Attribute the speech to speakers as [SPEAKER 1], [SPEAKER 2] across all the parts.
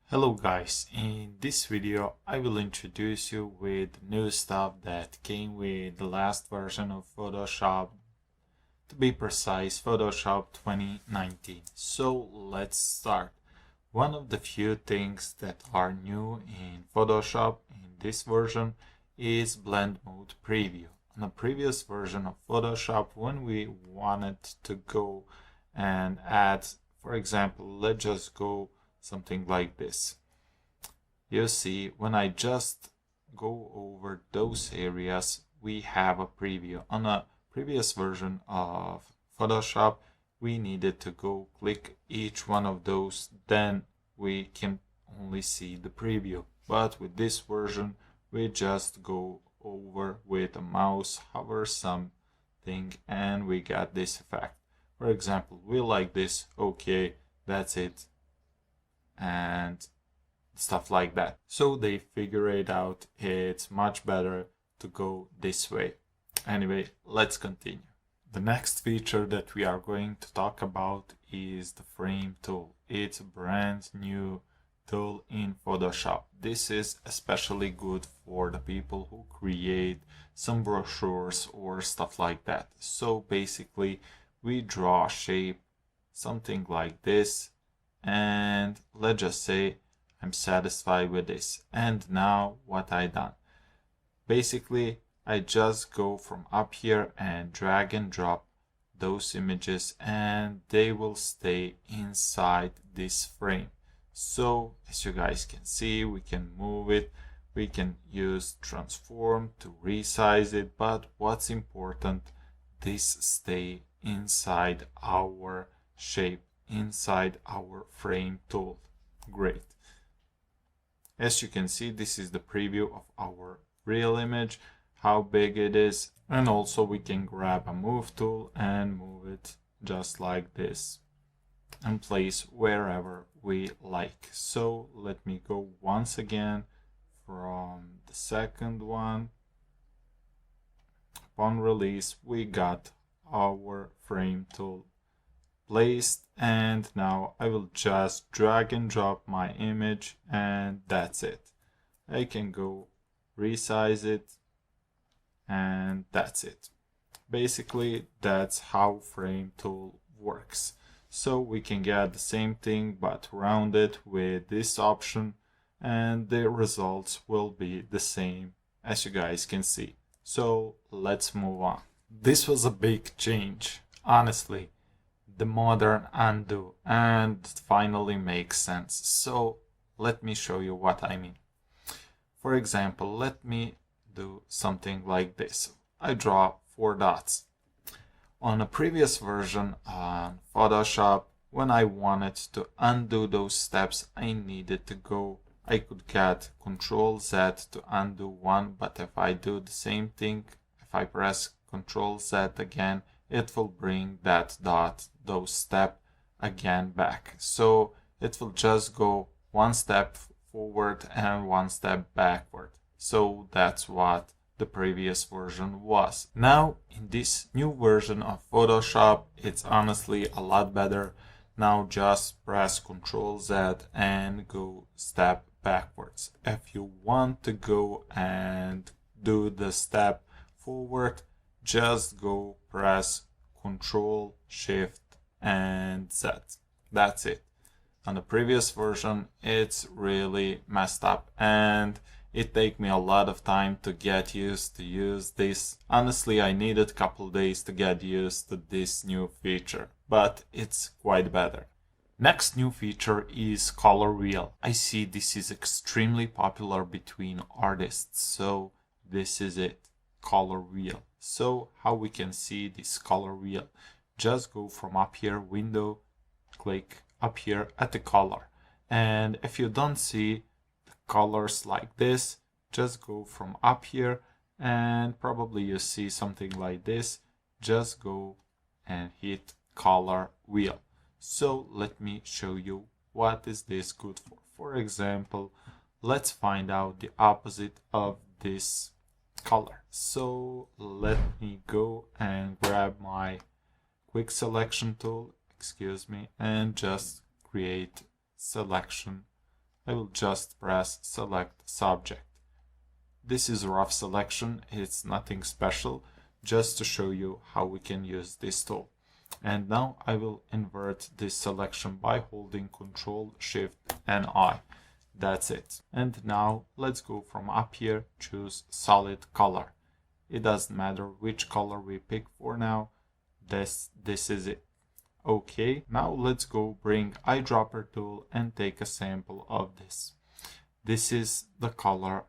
[SPEAKER 1] Hello guys, in this video I will introduce you with new stuff that came with the last version of Photoshop, to be precise Photoshop 2019. So let's start. One of the few things that are new in Photoshop in this version is blend mode preview. On a previous version of Photoshop, when we wanted to go and add, for example, let's just go something like this. You see, when I just go over those areas, we have a preview. On a previous version of Photoshop, we needed to go click each one of those, then we can only see the preview. But with this version, we just go over with a mouse, hover something, and we got this effect. For example, we like this, okay, that's it, and stuff like that. So they figure it out, it's much better to go this way. Anyway, let's continue. The next feature that we are going to talk about is the frame tool. It's a brand new tool in Photoshop. This is especially good for the people who create some brochures or stuff like that. So basically we draw a shape, something like this, and let's just say I'm satisfied with this. And now what I done, basically I just go from up here and drag and drop those images and they will stay inside this frame. So as you guys can see, we can move it, we can use transform to resize it, but what's important, this stay inside our shape, inside our frame tool. Great. As you can see, this is the preview of our real image, how big it is, and also we can grab a move tool and move it just like this and place wherever we like. So let me go once again from the second one. Upon release, we got our frame tool placed, and now I will just drag and drop my image and that's it. I can go resize it and that's it. Basically that's how frame tool works. So we can get the same thing but rounded with this option and the results will be the same, as you guys can see. So let's move on. This was a big change, honestly. The modern undo, and finally makes sense. So let me show you what I mean. For example, let me do something like this. I draw 4 dots. On a previous version on Photoshop, when I wanted to undo those steps, I needed to go, I could get Ctrl Z to undo one, but if I do the same thing, if I press Ctrl Z again, it will bring that dot, those step again back. So it will just go one step forward and one step backward. So that's what the previous version was. Now in this new version of Photoshop, it's honestly a lot better. Now just press Ctrl Z and go step backwards. If you want to go and do the step forward, just go press Ctrl Shift and Z. That's it. On the previous version, it's really messed up and it take me a lot of time to get used to use this. Honestly, I needed a couple days to get used to this new feature, but it's quite better. Next new feature is color wheel. I see this is extremely popular between artists, so this is it, color wheel. So how we can see this color wheel? Just go from up here, window, click up here at the color. And if you don't see the colors like this, just go from up here and probably you see something like this. Just go and hit color wheel. So let me show you what is this good for. For example, let's find out the opposite of this color. So let me go and grab my quick selection tool, excuse me, and just create selection I will just press select subject. This is a rough selection, it's nothing special, just to show you how we can use this tool. And now I will invert this selection by holding Ctrl, Shift and I. That's it. And now let's go from up here, choose solid color. It doesn't matter which color we pick for now, this is it. Okay, now let's go bring eyedropper tool and take a sample of this. This is the color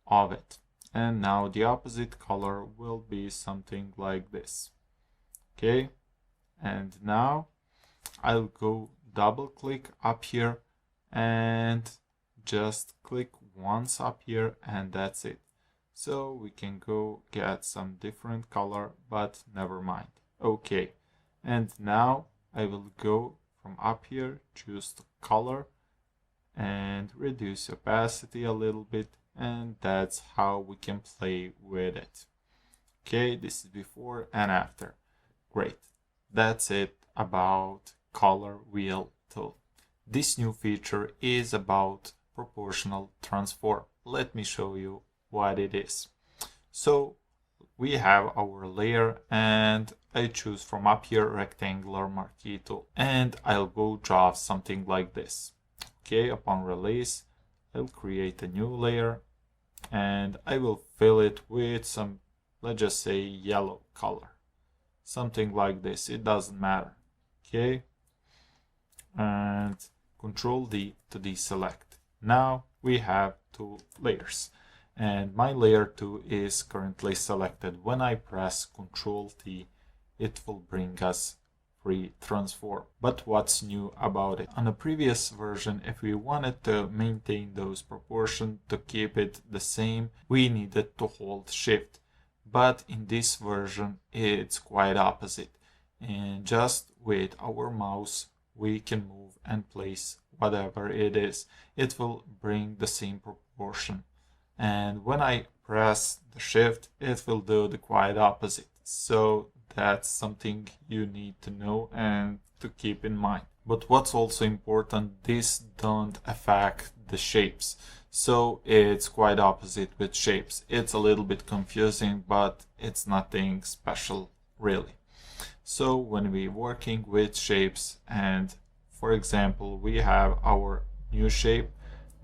[SPEAKER 1] of it. And now the opposite color will be something like this. Okay, and now I'll go double click up here and just click once up here, and that's it. So we can go get some different color, but never mind. Okay, and now I will go from up here, choose the color and reduce opacity a little bit, and that's how we can play with it. Okay, this is before and after. Great. That's it about color wheel tool. This new feature is about proportional transform. Let me show you what it is. So we have our layer and I choose from up here rectangular marquee tool and I'll go draw something like this. Okay, upon release, I'll create a new layer and I will fill it with some, let's just say, yellow color. Something like this, it doesn't matter. Okay, and Ctrl D to deselect. Now we have two layers and my layer 2 is currently selected. When I press Ctrl T, it will bring us free transform. But what's new about it? On the previous version, if we wanted to maintain those proportions to keep it the same, we needed to hold Shift. But in this version, it's quite opposite. And just with our mouse, we can move and place whatever it is. It will bring the same proportion. And when I press the Shift, it will do the quite opposite. So that's something you need to know and to keep in mind. But what's also important, this don't affect the shapes. So it's quite opposite with shapes. It's a little bit confusing, but it's nothing special really. So when we're working with shapes and for example, we have our new shape,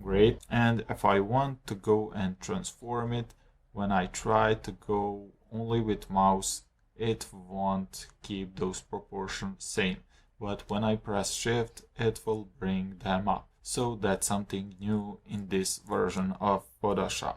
[SPEAKER 1] great. And if I want to go and transform it, when I try to go only with mouse, it won't keep those proportions same. But when I press Shift, it will bring them up. So that's something new in this version of Photoshop.